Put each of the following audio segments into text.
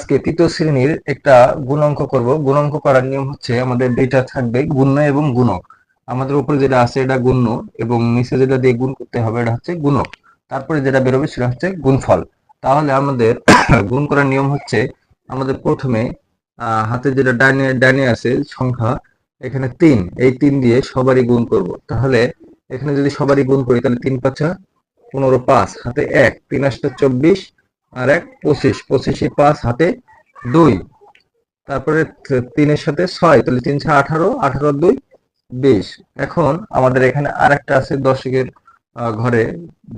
আজকে তৃতীয় শ্রেণীর একটা গুণাঙ্ক করব। গুণাঙ্ক করার নিয়ম হচ্ছে আমাদের দুইটা থাকবে, গুণ্য এবং গুণক। আমাদের উপরে যেটা আছে এটা গুণ্য এবং নিচে যেটা দিয়ে গুণ করতে হবে এটা হচ্ছে গুণক। তারপরে যেটা বেরোবে সেটা হচ্ছে গুণফল। তাহলে আমাদের গুণ করার নিয়ম হচ্ছে আমাদের প্রথমে হাতে যেটা ডানে ডানে আছে সংখ্যা, এখানে 3, এই 3 দিয়ে সবারই গুণ করব। তাহলে এখানে যদি সবারই গুণ করি তাহলে 3 5 15, 5 হাতে 1, 3 8 24 আর 1 25, 25 5 হাতে 2, তারপরে 3 এর সাথে 6, তাহলে 3 6 18, 18 2 20। এখন আমাদের এখানে আরেকটা আছে দশকের ঘরে,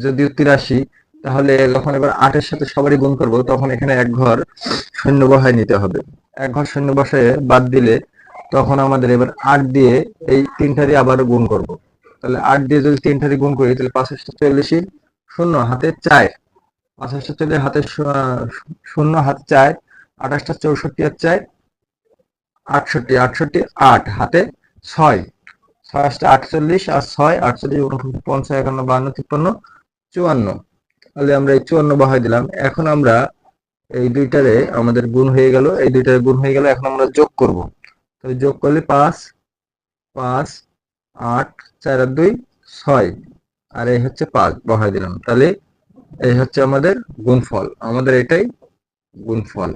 যদিও 83, তাহলে যখন এবার 8 এর সাথে সবারই গুণ করব তখন এখানে এক ঘর শূন্য বসায় নিতে হবে। এক ঘর শূন্য বসায় বাদ দিলে তখন আমাদের এবার 8 দিয়ে এই তিনটারই আবার গুণ করব। তাহলে 8 দিয়ে যদি তিনটারই গুণ করি তাহলে 5 40, শূন্য হাতে 4, 5 40 হাতে শূন্য হাতে 4, 28 64 আর 4 68, 68 8 হাতে 6, 6 48 আর 6 48 49 51 52 53 54। তাহলে আমরা এই 54 বহাই দিলাম। এখন আমরা এই দুইটারে আমাদের গুণ হয়ে গেল, এই দুইটারে গুণ হয়ে গেল। এখন আমরা যোগ করব। তাহলে যোগ করলে 5 5 8 4 আর 2 6 আর এই হচ্ছে 5 বহাই দিলাম। তাহলে এই হচ্ছে আমাদের গুণফল, আমাদের এটাই গুণফল।